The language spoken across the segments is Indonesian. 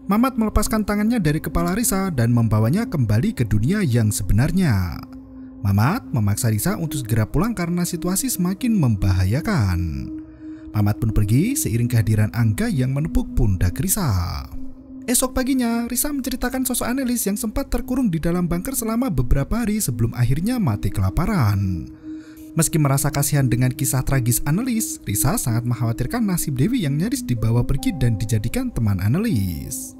Mamat melepaskan tangannya dari kepala Risa dan membawanya kembali ke dunia yang sebenarnya. Mamat memaksa Risa untuk segera pulang karena situasi semakin membahayakan. Mamat pun pergi seiring kehadiran Angga yang menepuk pundak Risa. Esok paginya, Risa menceritakan sosok Annelies yang sempat terkurung di dalam bunker selama beberapa hari sebelum akhirnya mati kelaparan. Meski merasa kasihan dengan kisah tragis Annelies, Risa sangat mengkhawatirkan nasib Dewi yang nyaris dibawa pergi dan dijadikan teman Annelies.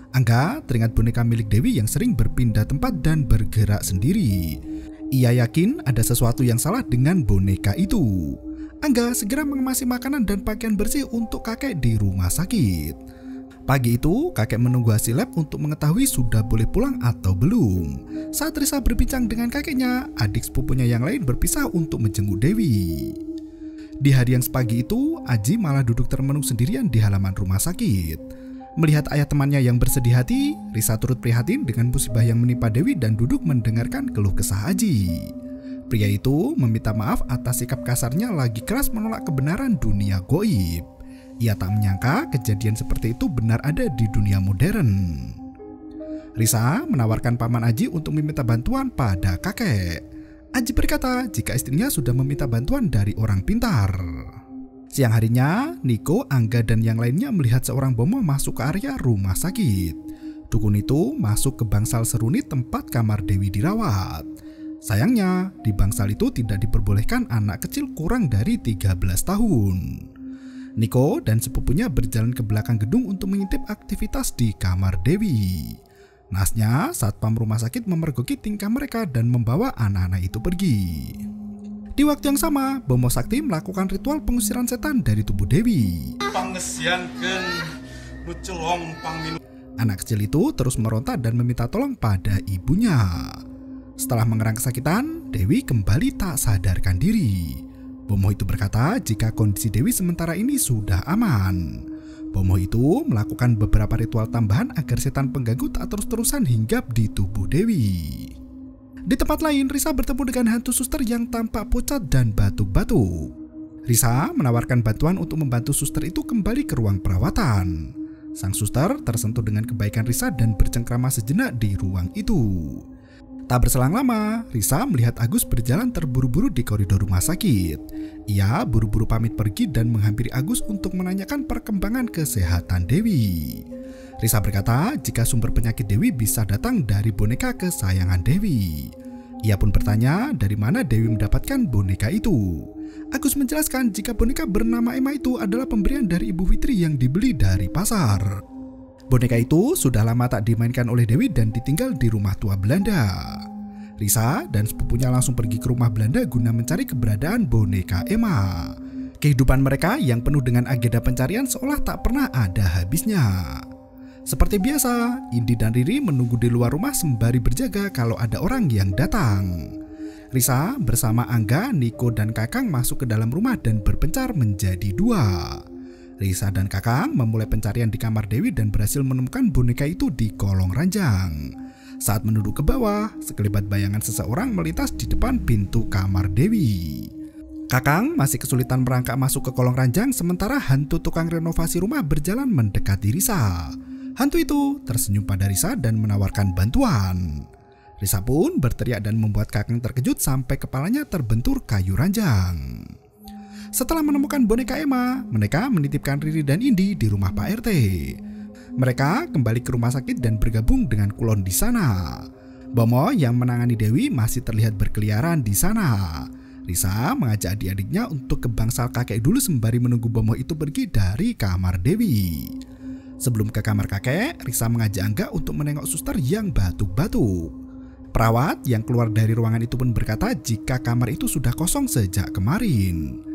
Angga teringat boneka milik Dewi yang sering berpindah tempat dan bergerak sendiri. Ia yakin ada sesuatu yang salah dengan boneka itu. Angga segera mengemasi makanan dan pakaian bersih untuk kakek di rumah sakit. Pagi itu, kakek menunggu hasil lab untuk mengetahui sudah boleh pulang atau belum. Saat Risa berbincang dengan kakeknya, adik sepupunya yang lain berpisah untuk menjenguk Dewi. Di hari yang sepagi itu, Aji malah duduk termenung sendirian di halaman rumah sakit. Melihat ayah temannya yang bersedih hati, Risa turut prihatin dengan musibah yang menimpa Dewi dan duduk mendengarkan keluh kesah Aji. Pria itu meminta maaf atas sikap kasarnya lagi keras menolak kebenaran dunia goib. Ia tak menyangka kejadian seperti itu benar ada di dunia modern. Risa menawarkan paman Aji untuk meminta bantuan pada kakek. Aji berkata jika istrinya sudah meminta bantuan dari orang pintar. Siang harinya, Niko, Angga, dan yang lainnya melihat seorang bomo masuk ke area rumah sakit. Dukun itu masuk ke bangsal seruni tempat kamar Dewi dirawat. Sayangnya, di bangsal itu tidak diperbolehkan anak kecil kurang dari 13 tahun. Niko dan sepupunya berjalan ke belakang gedung untuk mengintip aktivitas di kamar Dewi. Nasnya, satpam rumah sakit memergoki tingkah mereka dan membawa anak-anak itu pergi. Di waktu yang sama, Bomo Sakti melakukan ritual pengusiran setan dari tubuh Dewi. Anak kecil itu terus meronta dan meminta tolong pada ibunya. Setelah mengerang kesakitan, Dewi kembali tak sadarkan diri. Bomo itu berkata jika kondisi Dewi sementara ini sudah aman. Bomo itu melakukan beberapa ritual tambahan agar setan pengganggu tak terus-terusan hinggap di tubuh Dewi. Di tempat lain, Risa bertemu dengan hantu suster yang tampak pucat dan batuk-batuk. Risa menawarkan bantuan untuk membantu suster itu kembali ke ruang perawatan. Sang suster tersentuh dengan kebaikan Risa dan bercengkrama sejenak di ruang itu. Tak berselang lama, Risa melihat Agus berjalan terburu-buru di koridor rumah sakit. Ia buru-buru pamit pergi dan menghampiri Agus untuk menanyakan perkembangan kesehatan Dewi. Risa berkata jika sumber penyakit Dewi bisa datang dari boneka kesayangan Dewi. Ia pun bertanya dari mana Dewi mendapatkan boneka itu. Agus menjelaskan jika boneka bernama Emma itu adalah pemberian dari Ibu Fitri yang dibeli dari pasar. Boneka itu sudah lama tak dimainkan oleh Dewi dan ditinggal di rumah tua Belanda. Risa dan sepupunya langsung pergi ke rumah Belanda guna mencari keberadaan boneka Emma. Kehidupan mereka yang penuh dengan agenda pencarian seolah tak pernah ada habisnya. Seperti biasa, Indi dan Riri menunggu di luar rumah sembari berjaga kalau ada orang yang datang. Risa bersama Angga, Niko, dan Kakang masuk ke dalam rumah dan berpencar menjadi dua. Risa dan Kakang memulai pencarian di kamar Dewi dan berhasil menemukan boneka itu di kolong ranjang. Saat menuduk ke bawah, sekelebat bayangan seseorang melintas di depan pintu kamar Dewi. Kakang masih kesulitan merangkak masuk ke kolong ranjang sementara hantu tukang renovasi rumah berjalan mendekati Risa. Hantu itu tersenyum pada Risa dan menawarkan bantuan. Risa pun berteriak dan membuat Kakang terkejut sampai kepalanya terbentur kayu ranjang. Setelah menemukan boneka Emma, mereka menitipkan Riri dan Indi di rumah Pak RT. Mereka kembali ke rumah sakit dan bergabung dengan Kulon di sana. Bomo yang menangani Dewi masih terlihat berkeliaran di sana. Risa mengajak adik-adiknya untuk ke bangsal kakek dulu sembari menunggu Bomo itu pergi dari kamar Dewi. Sebelum ke kamar kakek, Risa mengajak Angga untuk menengok suster yang batuk-batuk. Perawat yang keluar dari ruangan itu pun berkata jika kamar itu sudah kosong sejak kemarin.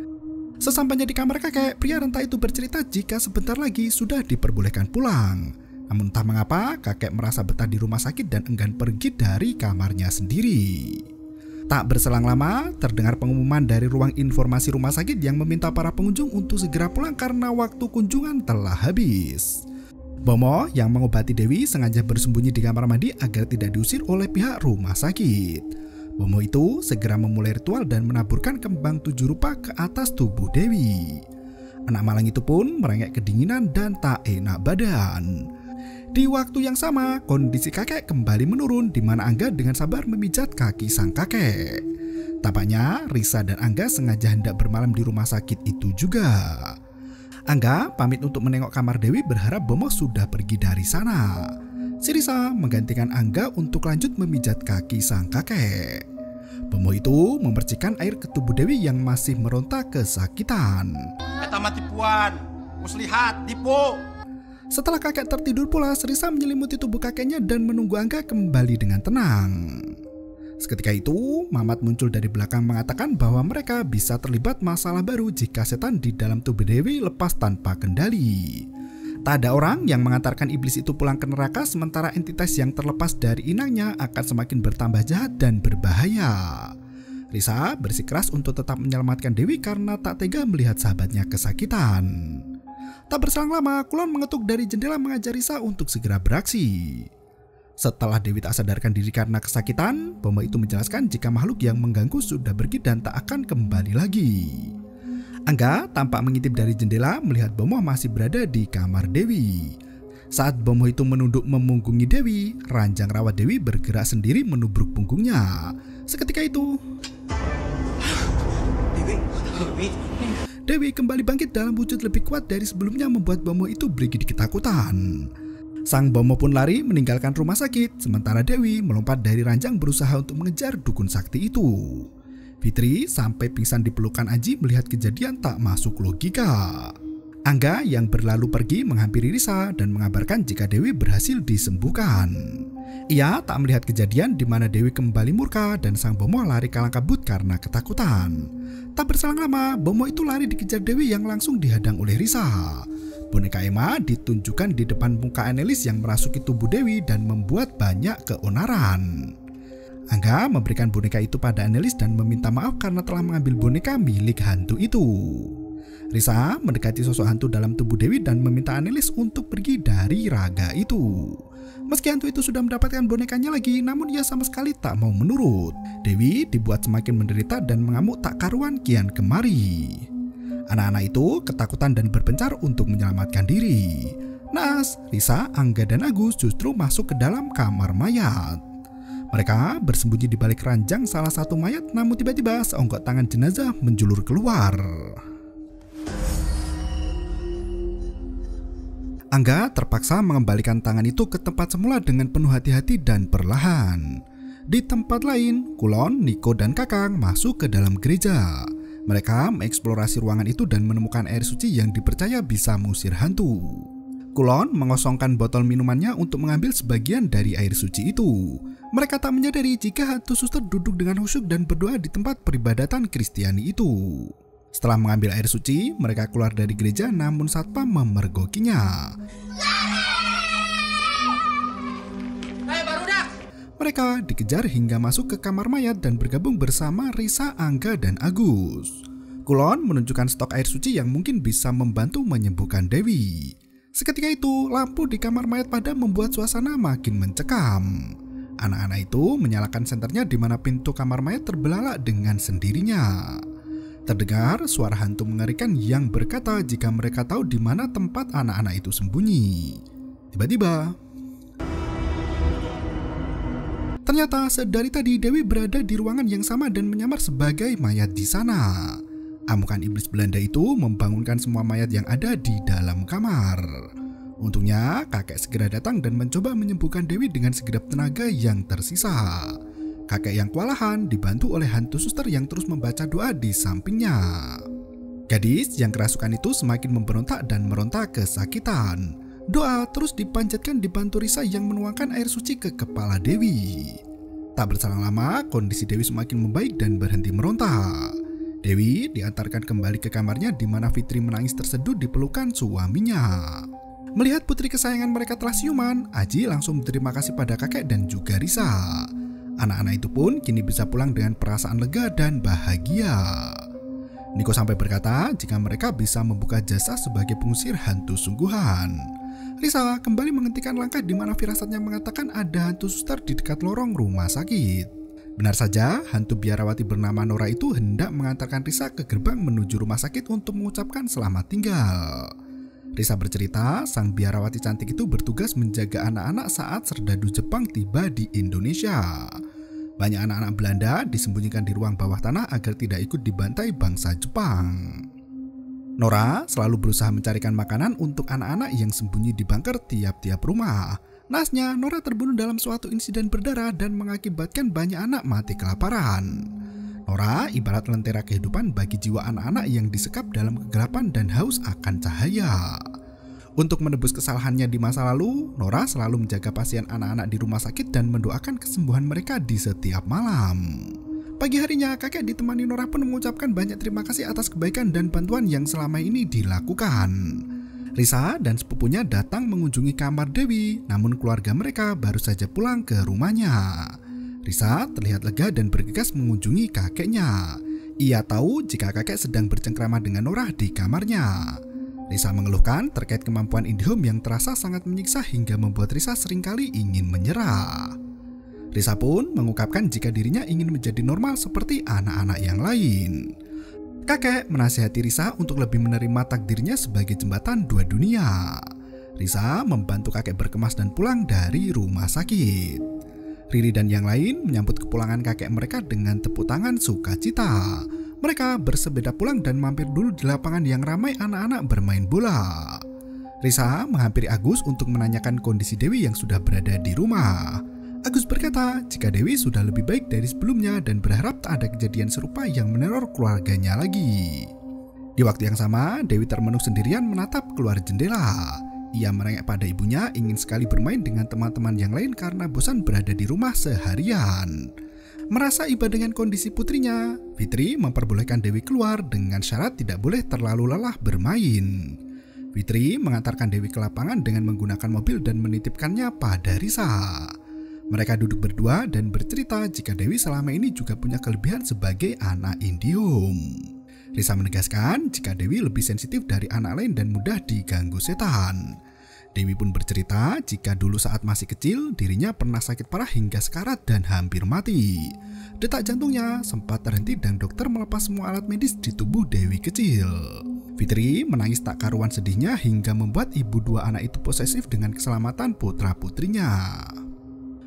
Sesampainya di kamar kakek, pria renta itu bercerita jika sebentar lagi sudah diperbolehkan pulang. Namun entah mengapa, kakek merasa betah di rumah sakit dan enggan pergi dari kamarnya sendiri. Tak berselang lama, terdengar pengumuman dari ruang informasi rumah sakit yang meminta para pengunjung untuk segera pulang karena waktu kunjungan telah habis. Bomo yang mengobati Dewi sengaja bersembunyi di kamar mandi agar tidak diusir oleh pihak rumah sakit. Bomo itu segera memulai ritual dan menaburkan kembang 7 rupa ke atas tubuh Dewi. Anak malang itu pun merengek kedinginan dan tak enak badan. Di waktu yang sama, kondisi kakek kembali menurun di mana Angga dengan sabar memijat kaki sang kakek. Tampaknya Risa dan Angga sengaja hendak bermalam di rumah sakit itu juga. Angga pamit untuk menengok kamar Dewi berharap Bomoh sudah pergi dari sana. Si Risa menggantikan Angga untuk lanjut memijat kaki sang kakek. Bomoh itu memercikan air ke tubuh Dewi yang masih meronta kesakitan. Eta mah tipuan, muslihat, tipu. Setelah kakek tertidur pula, Risa menyelimuti tubuh kakeknya dan menunggu Angga kembali dengan tenang. Seketika itu, Mamat muncul dari belakang mengatakan bahwa mereka bisa terlibat masalah baru jika setan di dalam tubuh Dewi lepas tanpa kendali. Tak ada orang yang mengantarkan iblis itu pulang ke neraka, sementara entitas yang terlepas dari inangnya akan semakin bertambah jahat dan berbahaya. Risa bersikeras untuk tetap menyelamatkan Dewi karena tak tega melihat sahabatnya kesakitan. Tak berselang lama, Kulon mengetuk dari jendela mengajak Risa untuk segera beraksi. Setelah Dewi tak sadarkan diri karena kesakitan, Bomoh itu menjelaskan jika makhluk yang mengganggu sudah pergi dan tak akan kembali lagi. Angga tampak mengintip dari jendela melihat Bomoh masih berada di kamar Dewi. Saat Bomoh itu menunduk memunggungi Dewi, ranjang rawat Dewi bergerak sendiri menubruk punggungnya. Seketika itu, Dewi kembali bangkit dalam wujud lebih kuat dari sebelumnya, membuat Bomoh itu bergidik ketakutan. Sang Bomoh pun lari meninggalkan rumah sakit, sementara Dewi melompat dari ranjang berusaha untuk mengejar dukun sakti itu. Fitri sampai pingsan di pelukan Aji melihat kejadian tak masuk logika. Angga yang berlalu pergi menghampiri Risa dan mengabarkan jika Dewi berhasil disembuhkan. Ia tak melihat kejadian di mana Dewi kembali murka dan sang Bomoh lari kalang kabut karena ketakutan. Tak berselang lama, Bomoh itu lari dikejar Dewi yang langsung dihadang oleh Risa. Boneka Emma ditunjukkan di depan muka Annelies yang merasuki tubuh Dewi dan membuat banyak keonaran. Angga memberikan boneka itu pada Annelies dan meminta maaf karena telah mengambil boneka milik hantu itu. Risa mendekati sosok hantu dalam tubuh Dewi dan meminta Annelies untuk pergi dari raga itu. Meski hantu itu sudah mendapatkan bonekanya lagi, namun ia sama sekali tak mau menurut. Dewi dibuat semakin menderita dan mengamuk tak karuan kian kemari. Anak-anak itu ketakutan dan berpencar untuk menyelamatkan diri. Naas, Risa, Angga, dan Agus justru masuk ke dalam kamar mayat. Mereka bersembunyi di balik ranjang salah satu mayat, namun tiba-tiba seonggok tangan jenazah menjulur keluar. Angga terpaksa mengembalikan tangan itu ke tempat semula dengan penuh hati-hati dan perlahan. Di tempat lain, Kulon, Niko, dan Kakang masuk ke dalam gereja. Mereka mengeksplorasi ruangan itu dan menemukan air suci yang dipercaya bisa mengusir hantu. Kulon mengosongkan botol minumannya untuk mengambil sebagian dari air suci itu. Mereka tak menyadari jika hantu suster duduk dengan khusyuk dan berdoa di tempat peribadatan Kristiani itu. Setelah mengambil air suci, mereka keluar dari gereja namun satpam memergokinya. Mereka dikejar hingga masuk ke kamar mayat dan bergabung bersama Risa, Angga, dan Agus. Kulon menunjukkan stok air suci yang mungkin bisa membantu menyembuhkan Dewi. Seketika itu, lampu di kamar mayat padam membuat suasana makin mencekam. Anak-anak itu menyalakan senternya di mana pintu kamar mayat terbelalak dengan sendirinya. Terdengar suara hantu mengerikan yang berkata jika mereka tahu di mana tempat anak-anak itu sembunyi. Tiba-tiba, ternyata sedari tadi Dewi berada di ruangan yang sama dan menyamar sebagai mayat di sana. Amukan iblis Belanda itu membangunkan semua mayat yang ada di dalam kamar. Untungnya kakek segera datang dan mencoba menyembuhkan Dewi dengan segenap tenaga yang tersisa. Kakek yang kewalahan dibantu oleh hantu suster yang terus membaca doa di sampingnya. Gadis yang kerasukan itu semakin memberontak dan meronta kesakitan. Doa terus dipanjatkan dibantu Risa yang menuangkan air suci ke kepala Dewi. Tak berselang lama, kondisi Dewi semakin membaik dan berhenti meronta. Dewi diantarkan kembali ke kamarnya di mana Fitri menangis terseduh di pelukan suaminya. Melihat putri kesayangan mereka telah siuman, Aji langsung berterima kasih pada kakek dan juga Risa. Anak-anak itu pun kini bisa pulang dengan perasaan lega dan bahagia. Niko sampai berkata jika mereka bisa membuka jasa sebagai pengusir hantu sungguhan. Risa kembali menghentikan langkah di mana firasatnya mengatakan ada hantu suster di dekat lorong rumah sakit. Benar saja, hantu biarawati bernama Nora itu hendak mengantarkan Risa ke gerbang menuju rumah sakit untuk mengucapkan selamat tinggal. Risa bercerita, sang biarawati cantik itu bertugas menjaga anak-anak saat serdadu Jepang tiba di Indonesia. Banyak anak-anak Belanda disembunyikan di ruang bawah tanah agar tidak ikut dibantai bangsa Jepang. Nora selalu berusaha mencarikan makanan untuk anak-anak yang sembunyi di bunker tiap-tiap rumah. Naasnya, Nora terbunuh dalam suatu insiden berdarah dan mengakibatkan banyak anak mati kelaparan. Nora ibarat lentera kehidupan bagi jiwa anak-anak yang disekap dalam kegelapan dan haus akan cahaya. Untuk menebus kesalahannya di masa lalu, Nora selalu menjaga pasien anak-anak di rumah sakit dan mendoakan kesembuhan mereka di setiap malam. Pagi harinya, kakek ditemani Nora pun mengucapkan banyak terima kasih atas kebaikan dan bantuan yang selama ini dilakukan. Risa dan sepupunya datang mengunjungi kamar Dewi, namun keluarga mereka baru saja pulang ke rumahnya. Risa terlihat lega dan bergegas mengunjungi kakeknya. Ia tahu jika kakek sedang bercengkrama dengan Nora di kamarnya. Risa mengeluhkan terkait kemampuan IndiHome yang terasa sangat menyiksa hingga membuat Risa seringkali ingin menyerah. Risa pun mengungkapkan jika dirinya ingin menjadi normal seperti anak-anak yang lain. Kakek menasihati Risa untuk lebih menerima takdirnya sebagai jembatan dua dunia. Risa membantu kakek berkemas dan pulang dari rumah sakit. Riri dan yang lain menyambut kepulangan kakek mereka dengan tepuk tangan sukacita. Mereka bersepeda pulang dan mampir dulu di lapangan yang ramai anak-anak bermain bola. Risa menghampiri Agus untuk menanyakan kondisi Dewi yang sudah berada di rumah. Agus berkata jika Dewi sudah lebih baik dari sebelumnya dan berharap tak ada kejadian serupa yang meneror keluarganya lagi. Di waktu yang sama, Dewi termenung sendirian menatap keluar jendela. Ia merengek pada ibunya, ingin sekali bermain dengan teman-teman yang lain karena bosan berada di rumah seharian. Merasa iba dengan kondisi putrinya, Fitri memperbolehkan Dewi keluar dengan syarat tidak boleh terlalu lelah bermain. Fitri mengantarkan Dewi ke lapangan dengan menggunakan mobil dan menitipkannya pada Risa. Mereka duduk berdua dan bercerita jika Dewi selama ini juga punya kelebihan sebagai anak IndiHome. Risa menegaskan jika Dewi lebih sensitif dari anak lain dan mudah diganggu setan. Dewi pun bercerita jika dulu saat masih kecil dirinya pernah sakit parah hingga sekarat dan hampir mati. Detak jantungnya sempat terhenti dan dokter melepas semua alat medis di tubuh Dewi kecil. Fitri menangis tak karuan sedihnya hingga membuat ibu dua anak itu posesif dengan keselamatan putra-putrinya.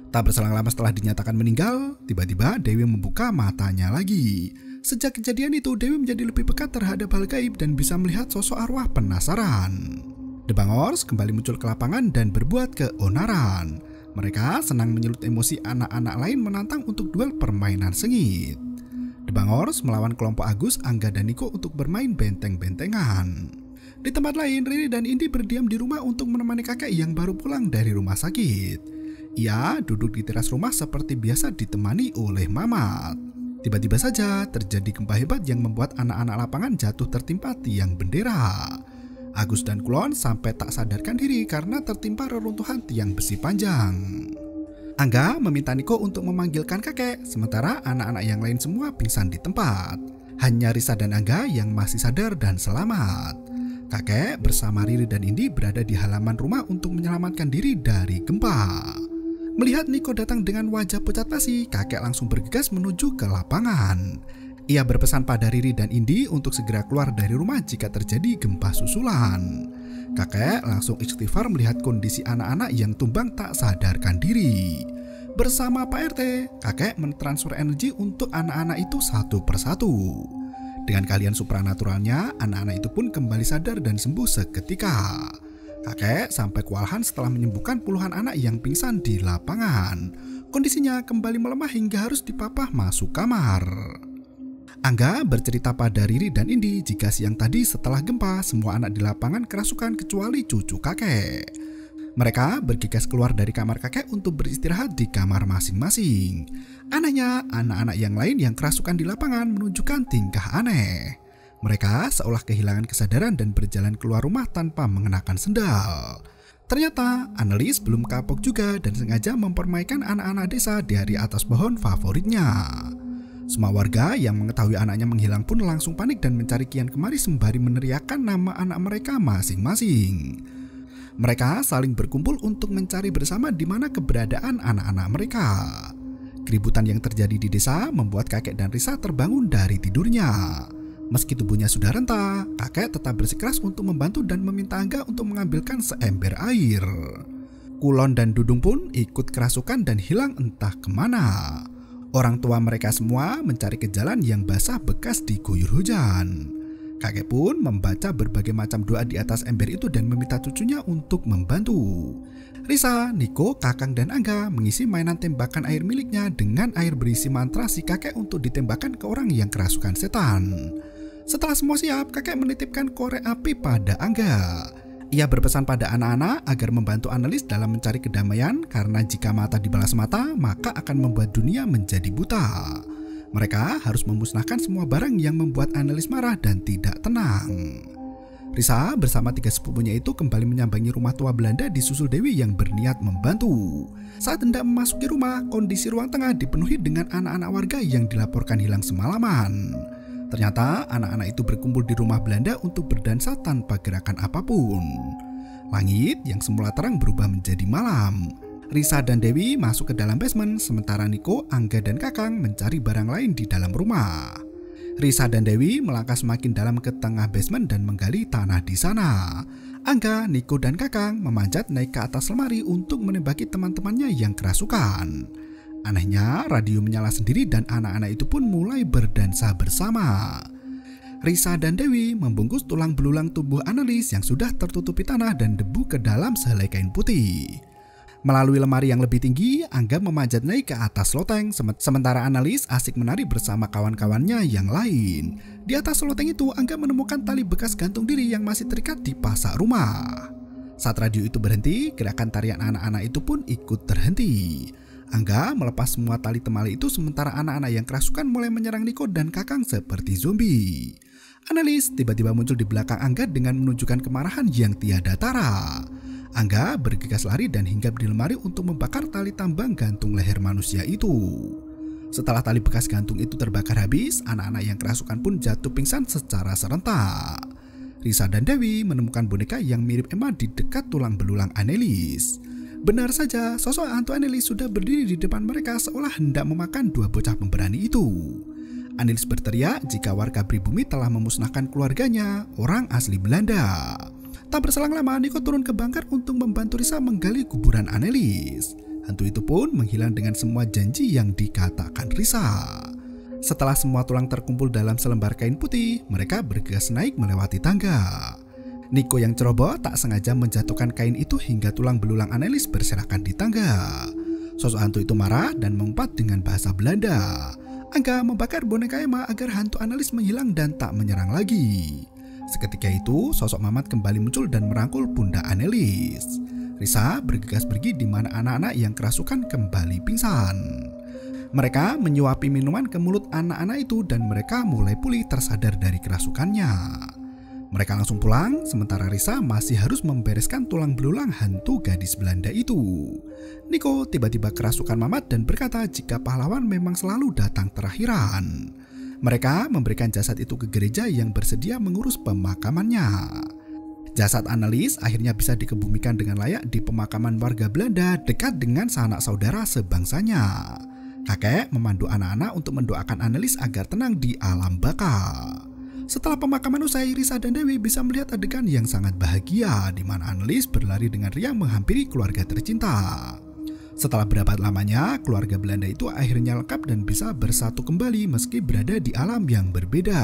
Tak berselang lama setelah dinyatakan meninggal, tiba-tiba Dewi membuka matanya lagi. Sejak kejadian itu, Dewi menjadi lebih peka terhadap hal gaib dan bisa melihat sosok arwah penasaran. The Bangors kembali muncul ke lapangan dan berbuat keonaran. Mereka senang menyulut emosi anak-anak lain menantang untuk duel permainan sengit. The Bangors melawan kelompok Agus, Angga, dan Niko untuk bermain benteng-bentengan. Di tempat lain, Riri dan Indi berdiam di rumah untuk menemani kakek yang baru pulang dari rumah sakit. Ia duduk di teras rumah seperti biasa ditemani oleh Mamat. Tiba-tiba saja terjadi gempa hebat yang membuat anak-anak lapangan jatuh tertimpa tiang bendera. Agus dan Kulon sampai tak sadarkan diri karena tertimpa reruntuhan tiang besi panjang. Angga meminta Niko untuk memanggilkan kakek, sementara anak-anak yang lain semua pingsan di tempat. Hanya Risa dan Angga yang masih sadar dan selamat. Kakek bersama Riri dan Indi berada di halaman rumah untuk menyelamatkan diri dari gempa. Melihat Niko datang dengan wajah pucat pasi, kakek langsung bergegas menuju ke lapangan. Ia berpesan pada Riri dan Indi untuk segera keluar dari rumah jika terjadi gempa susulan. Kakek langsung istighfar melihat kondisi anak-anak yang tumbang tak sadarkan diri. Bersama Pak RT, kakek mentransfer energi untuk anak-anak itu satu persatu. Dengan keahlian supranaturalnya, anak-anak itu pun kembali sadar dan sembuh seketika. Kakek sampai kewalahan setelah menyembuhkan puluhan anak yang pingsan di lapangan. Kondisinya kembali melemah hingga harus dipapah masuk kamar. Angga bercerita pada Riri dan Indi jika siang tadi setelah gempa semua anak di lapangan kerasukan kecuali cucu kakek. Mereka bergegas keluar dari kamar kakek untuk beristirahat di kamar masing-masing. Anehnya, anak-anak yang lain yang kerasukan di lapangan menunjukkan tingkah aneh. Mereka seolah kehilangan kesadaran dan berjalan keluar rumah tanpa mengenakan sendal. Ternyata Annelies belum kapok juga dan sengaja mempermainkan anak-anak desa di hari atas pohon favoritnya. Semua warga yang mengetahui anaknya menghilang pun langsung panik dan mencari kian kemari sembari meneriakkan nama anak mereka masing-masing. Mereka saling berkumpul untuk mencari bersama di mana keberadaan anak-anak mereka. Keributan yang terjadi di desa membuat kakek dan Risa terbangun dari tidurnya. Meski tubuhnya sudah renta, kakek tetap bersikeras untuk membantu dan meminta Angga untuk mengambilkan seember air. Kulon dan Dudung pun ikut kerasukan dan hilang entah kemana. Orang tua mereka semua mencari ke jalan yang basah bekas diguyur hujan. Kakek pun membaca berbagai macam doa di atas ember itu dan meminta cucunya untuk membantu. Risa, Niko, Kakang, dan Angga mengisi mainan tembakan air miliknya dengan air berisi mantra si kakek untuk ditembakkan ke orang yang kerasukan setan. Setelah semua siap, kakek menitipkan korek api pada Angga. Ia berpesan pada anak-anak agar membantu Annelies dalam mencari kedamaian karena jika mata dibalas mata, maka akan membuat dunia menjadi buta. Mereka harus memusnahkan semua barang yang membuat Annelies marah dan tidak tenang. Risa bersama 3 sepupunya itu kembali menyambangi rumah tua Belanda disusul Dewi yang berniat membantu. Saat hendak memasuki rumah, kondisi ruang tengah dipenuhi dengan anak-anak warga yang dilaporkan hilang semalaman. Ternyata anak-anak itu berkumpul di rumah Belanda untuk berdansa tanpa gerakan apapun. Langit yang semula terang berubah menjadi malam. Risa dan Dewi masuk ke dalam basement, sementara Niko, Angga, dan Kakang mencari barang lain di dalam rumah. Risa dan Dewi melangkah semakin dalam ke tengah basement dan menggali tanah di sana. Angga, Niko, dan Kakang memanjat naik ke atas lemari untuk menembaki teman-temannya yang kerasukan. Anehnya, radio menyala sendiri dan anak-anak itu pun mulai berdansa bersama. Risa dan Dewi membungkus tulang belulang tubuh Annelies yang sudah tertutupi tanah dan debu ke dalam sehelai kain putih. Melalui lemari yang lebih tinggi, Angga memanjat naik ke atas loteng, sementara Annelies asik menari bersama kawan-kawannya yang lain. Di atas loteng itu, Angga menemukan tali bekas gantung diri yang masih terikat di pasak rumah. Saat radio itu berhenti, gerakan tarian anak-anak itu pun ikut terhenti. Angga melepas semua tali temali itu sementara anak-anak yang kerasukan mulai menyerang Niko dan Kakang seperti zombie. Annelies tiba-tiba muncul di belakang Angga dengan menunjukkan kemarahan yang tiada tara. Angga bergegas lari dan hinggap di lemari untuk membakar tali tambang gantung leher manusia itu. Setelah tali bekas gantung itu terbakar habis, anak-anak yang kerasukan pun jatuh pingsan secara serentak. Risa dan Dewi menemukan boneka yang mirip Emma di dekat tulang belulang Annelies. Benar saja, sosok hantu Annelies sudah berdiri di depan mereka seolah hendak memakan 2 bocah pemberani itu. Annelies berteriak jika warga pribumi telah memusnahkan keluarganya, orang asli Belanda. Tak berselang lama, Niko turun ke bangker untuk membantu Risa menggali kuburan Annelies. Hantu itu pun menghilang dengan semua janji yang dikatakan Risa. Setelah semua tulang terkumpul dalam selembar kain putih, mereka bergegas naik melewati tangga. Niko yang ceroboh tak sengaja menjatuhkan kain itu hingga tulang belulang Annelies berserakan di tangga. Sosok hantu itu marah dan mengumpat dengan bahasa Belanda. Angga membakar boneka Emma agar hantu Annelies menghilang dan tak menyerang lagi. Seketika itu, sosok Mamat kembali muncul dan merangkul pundak Annelies. Risa bergegas pergi di mana anak-anak yang kerasukan kembali pingsan. Mereka menyuapi minuman ke mulut anak-anak itu dan mereka mulai pulih tersadar dari kerasukannya. Mereka langsung pulang, sementara Risa masih harus membereskan tulang belulang hantu gadis Belanda itu. Niko tiba-tiba kerasukan Mamat dan berkata jika pahlawan memang selalu datang terakhiran. Mereka memberikan jasad itu ke gereja yang bersedia mengurus pemakamannya. Jasad Annelies akhirnya bisa dikebumikan dengan layak di pemakaman warga Belanda dekat dengan sanak saudara sebangsanya. Kakek memandu anak-anak untuk mendoakan Annelies agar tenang di alam baka. Setelah pemakaman usai, Risa dan Dewi bisa melihat adegan yang sangat bahagia di mana Annelies berlari dengan riang menghampiri keluarga tercinta. Setelah berapa lamanya, keluarga Belanda itu akhirnya lengkap dan bisa bersatu kembali meski berada di alam yang berbeda.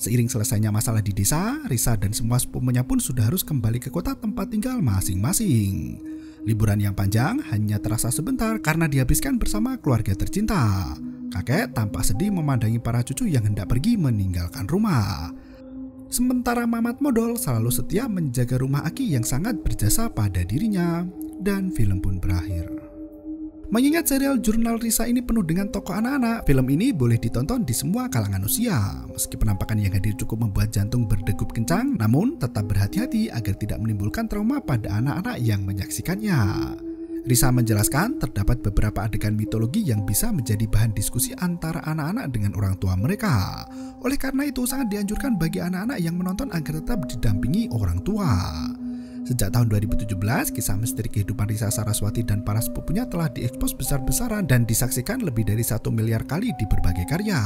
Seiring selesainya masalah di desa, Risa dan semua sepupunya pun sudah harus kembali ke kota tempat tinggal masing-masing. Liburan yang panjang hanya terasa sebentar karena dihabiskan bersama keluarga tercinta. Kakek tampak sedih memandangi para cucu yang hendak pergi meninggalkan rumah. Sementara Mamat Modol selalu setia menjaga rumah Aki yang sangat berjasa pada dirinya. Dan film pun berakhir. Mengingat serial Jurnal Risa ini penuh dengan tokoh anak-anak, film ini boleh ditonton di semua kalangan usia. Meski penampakan yang hadir cukup membuat jantung berdegup kencang, namun tetap berhati-hati agar tidak menimbulkan trauma pada anak-anak yang menyaksikannya. Risa menjelaskan terdapat beberapa adegan mitologi yang bisa menjadi bahan diskusi antara anak-anak dengan orang tua mereka. Oleh karena itu sangat dianjurkan bagi anak-anak yang menonton agar tetap didampingi orang tua. Sejak tahun 2017, kisah misteri kehidupan Risa Saraswati dan para sepupunya telah diekspos besar-besaran dan disaksikan lebih dari 1 miliar kali di berbagai karya.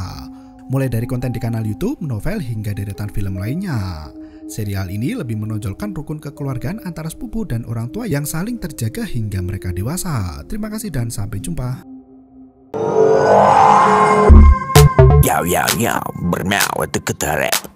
mulai dari konten di kanal YouTube, novel, hingga deretan film lainnya. Serial ini lebih menonjolkan rukun kekeluargaan antara sepupu dan orang tua yang saling terjaga hingga mereka dewasa. Terima kasih dan sampai jumpa. Yo, bermau itu ketarep.